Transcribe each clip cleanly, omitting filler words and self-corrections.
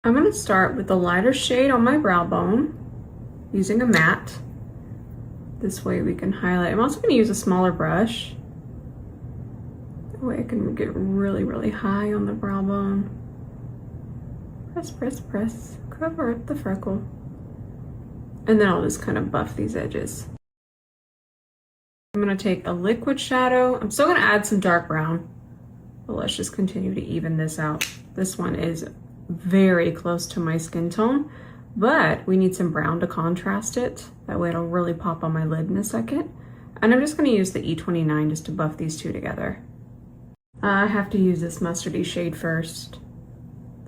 I'm going to start with the lighter shade on my brow bone using a matte. This way we can highlight. I'm also going to use a smaller brush. That way I can get really, really high on the brow bone. Press, press, press. Cover up the freckle. And then I'll just kind of buff these edges. I'm going to take a liquid shadow. I'm still going to add some dark brown, but let's just continue to even this out. This one is very close to my skin tone, but we need some brown to contrast it. That way it'll really pop on my lid in a second. And I'm just going to use the 𝗕𝗘𝗧𝗬 just to buff these two together. I have to use this mustardy shade first.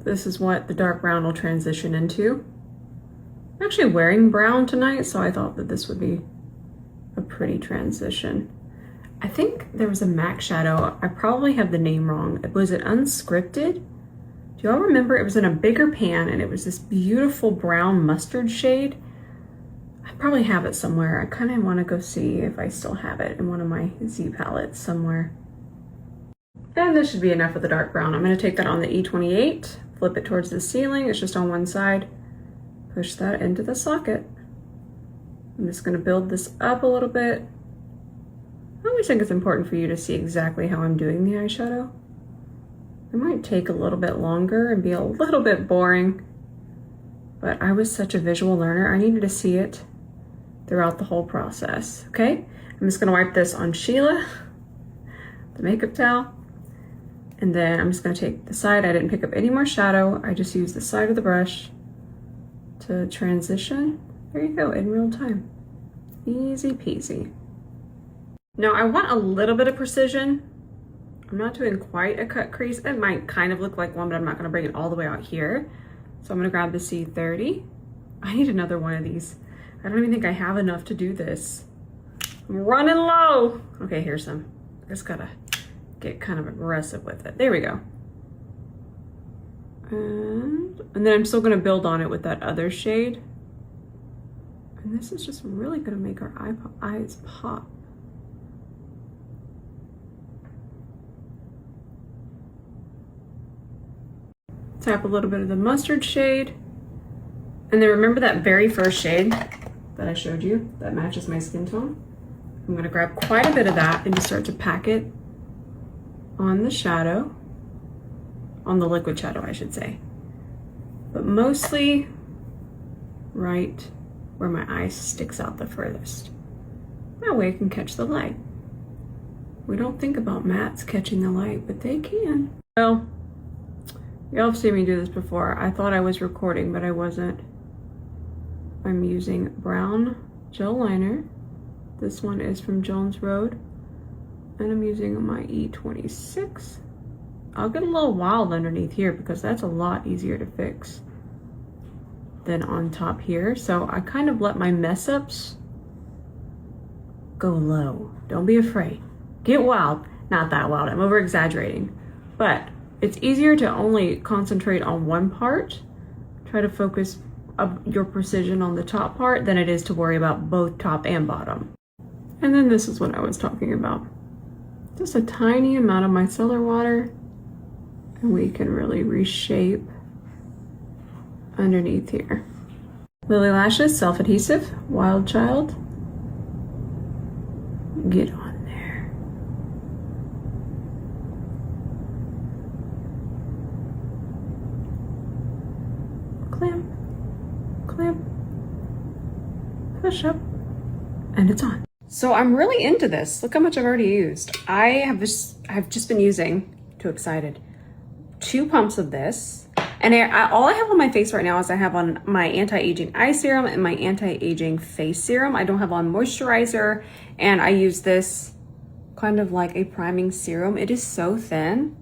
This is what the dark brown will transition into. I'm actually wearing brown tonight, so I thought that this would be a pretty transition. I think there was a MAC shadow. I probably have the name wrong. Was it Unscripted? Do y'all remember? It was in a bigger pan and it was this beautiful brown mustard shade. I probably have it somewhere. I kind of want to go see if I still have it in one of my Z palettes somewhere. And this should be enough of the dark brown. I'm going to take that on the 𝗕𝗘𝗧𝗬, flip it towards the ceiling. It's just on one side. Push that into the socket. I'm just going to build this up a little bit. I always think it's important for you to see exactly how I'm doing the eyeshadow. It might take a little bit longer and be a little bit boring, but I was such a visual learner. I needed to see it throughout the whole process, okay? I'm just gonna wipe this on Sheila, the makeup towel, and then I'm just gonna take the side. I didn't pick up any more shadow. I just used the side of the brush to transition. There you go, in real time. Easy peasy. Now I want a little bit of precision. I'm not doing quite a cut crease. It might kind of look like one, but I'm not gonna bring it all the way out here. So I'm gonna grab the C30. I need another one of these. I don't even think I have enough to do this. I'm running low. Okay, here's some. I just gotta get kind of aggressive with it. There we go. And then I'm still gonna build on it with that other shade. And this is just really gonna make our eyes pop. Tap a little bit of the mustard shade. And then remember that very first shade that I showed you that matches my skin tone? I'm gonna grab quite a bit of that and just start to pack it on the shadow, on the liquid shadow, I should say. But mostly right where my eye sticks out the furthest. That way I can catch the light. We don't think about mattes catching the light, but they can. Well, y'all have seen me do this before. I thought I was recording, but I wasn't. I'm using brown gel liner. This one is from Jones Road. And I'm using my E26. I'll get a little wild underneath here because that's a lot easier to fix than on top here. So I kind of let my mess ups go low. Don't be afraid. Get wild. Not that wild. I'm over exaggerating. But it's easier to only concentrate on one part, try to focus your precision on the top part, than it is to worry about both top and bottom. And then this is what I was talking about. Just a tiny amount of micellar water, and we can really reshape underneath here. Lily Lashes Self-Adhesive, Wild Child. Get on. Clamp, push up, and it's on. So I'm really into this. Look how much I've already used. I've just been using, too excited, 2 pumps of this. And all I have on my face right now is I have on my anti-aging eye serum and my anti-aging face serum. I don't have on moisturizer, and I use this kind of like a priming serum. It is so thin,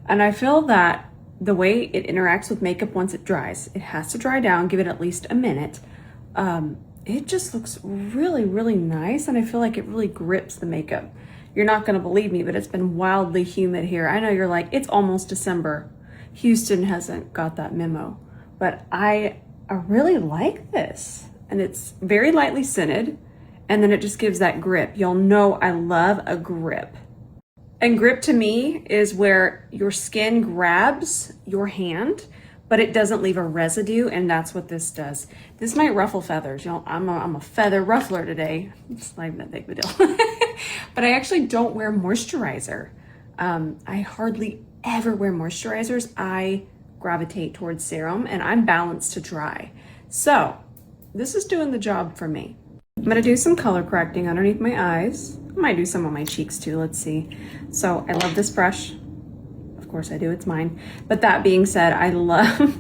and I feel that the way it interacts with makeup once it dries, it has to dry down, give it at least a minute. It just looks really, really nice, and I feel like it really grips the makeup. You're not gonna believe me, but it's been wildly humid here. I know you're like, it's almost December. Houston hasn't got that memo, but I really like this. And it's very lightly scented, and then it just gives that grip. Y'all know I love a grip. And grip to me is where your skin grabs your hand, but it doesn't leave a residue, and that's what this does. This might ruffle feathers. You know, I'm a feather ruffler today. It's not even that big of a deal. But I actually don't wear moisturizer. I hardly ever wear moisturizers. I gravitate towards serum, and I'm balanced to dry. So this is doing the job for me. I'm gonna do some color correcting underneath my eyes. I might do some on my cheeks too, let's see. So I love this brush. Of course I do, it's mine. But that being said, I love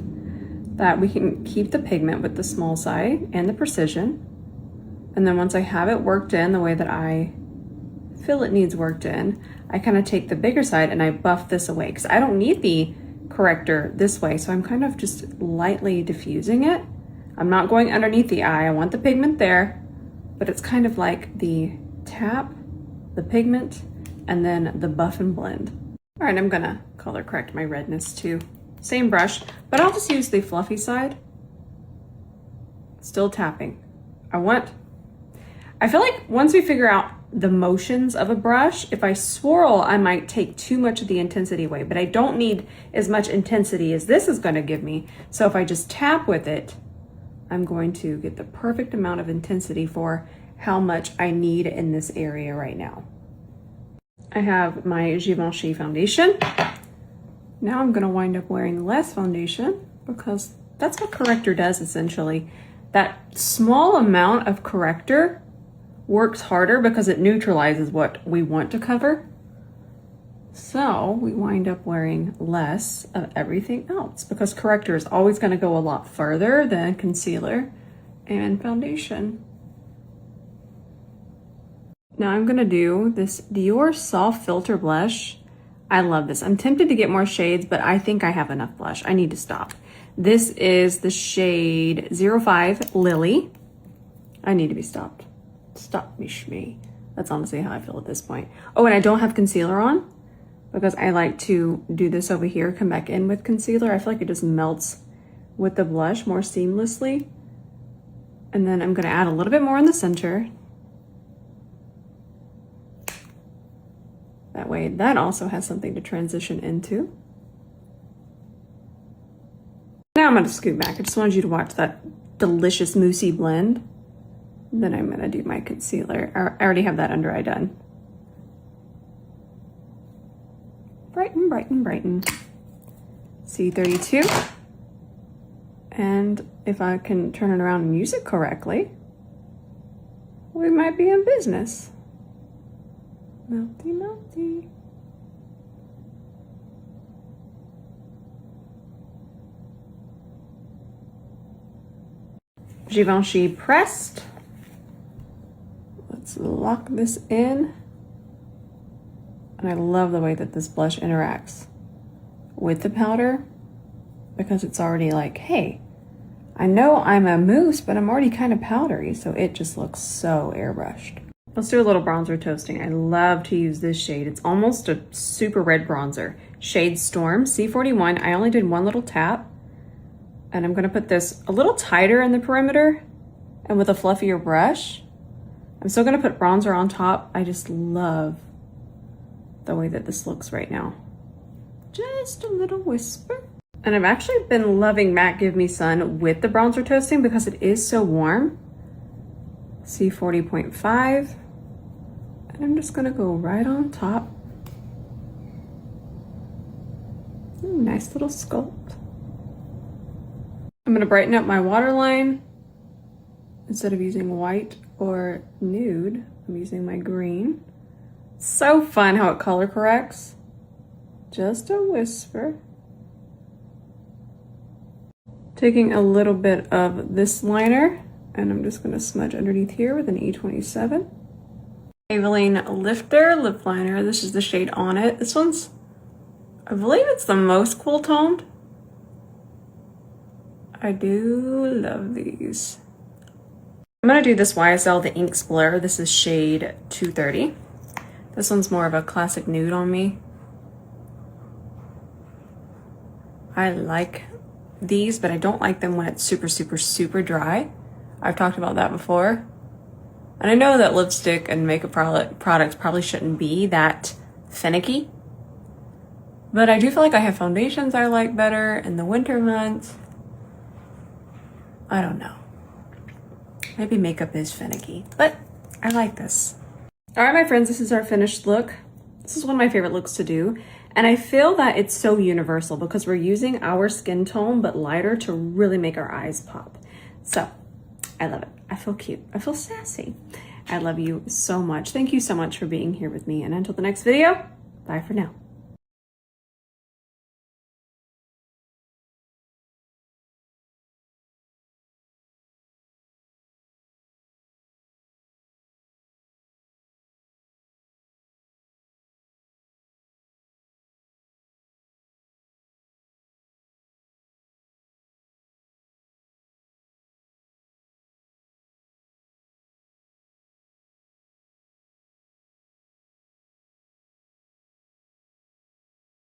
that we can keep the pigment with the small side and the precision. And then once I have it worked in the way that I feel it needs worked in, I kind of take the bigger side and I buff this away because I don't need the corrector this way. So I'm kind of just lightly diffusing it. I'm not going underneath the eye. I want the pigment there, but it's kind of like the tap, the pigment, and then the buff and blend. All right, I'm gonna color correct my redness too. Same brush, but I'll just use the fluffy side. Still tapping. I feel like once we figure out the motions of a brush, if I swirl, I might take too much of the intensity away, but I don't need as much intensity as this is gonna give me. So if I just tap with it, I'm going to get the perfect amount of intensity for how much I need in this area right now. I have my Givenchy foundation. Now I'm gonna wind up wearing less foundation because that's what corrector does essentially. That small amount of corrector works harder because it neutralizes what we want to cover. So we wind up wearing less of everything else because corrector is always going to go a lot further than concealer and foundation. Now I'm going to do this Dior Soft Filter Blush. I love this. I'm tempted to get more shades, but I think I have enough blush. I need to stop. This is the shade 05 Lily. I need to be stopped. Stop me, shmee. That's honestly how I feel at this point. Oh, and I don't have concealer on because I like to do this over here, come back in with concealer. I feel like it just melts with the blush more seamlessly. And then I'm gonna add a little bit more in the center. That way, that also has something to transition into. Now I'm gonna scoot back. I just wanted you to watch that delicious moussey blend. Then I'm gonna do my concealer. I already have that under eye done. Brighten, brighten, brighten. C32. And if I can turn it around and use it correctly, we might be in business. Melty, melty. Givenchy pressed. Let's lock this in. And I love the way that this blush interacts with the powder because it's already like, hey, I know I'm a mousse, but I'm already kind of powdery, so it just looks so airbrushed. Let's do a little bronzer toasting. I love to use this shade. It's almost a super red bronzer. Shade Storm, C41. I only did one little tap. And I'm gonna put this a little tighter in the perimeter and with a fluffier brush. I'm still gonna put bronzer on top. I just love the way that this looks right now. Just a little whisper. And I've actually been loving MAC Give Me Sun with the bronzer toasting because it is so warm. C40.5. And I'm just gonna go right on top. Ooh, nice little sculpt. I'm gonna brighten up my waterline. Instead of using white or nude, I'm using my green. So fun how it color corrects. Just a whisper. Taking a little bit of this liner, and I'm just gonna smudge underneath here with an E27. Maybelline Lifter lip liner. This is the shade On It. This one's, I believe it's the most cool toned. I do love these. I'm gonna do this YSL, the Ink Blur. This is shade 230. This one's more of a classic nude on me. I like these, but I don't like them when it's super, super, super dry. I've talked about that before. And I know that lipstick and makeup products probably shouldn't be that finicky, But I do feel like I have foundations I like better in the winter months. I don't know. Maybe makeup is finicky, but I like this. All right, my friends, this is our finished look. This is one of my favorite looks to do. And I feel that it's so universal because we're using our skin tone, but lighter to really make our eyes pop. So I love it. I feel cute. I feel sassy. I love you so much. Thank you so much for being here with me. And until the next video, bye for now.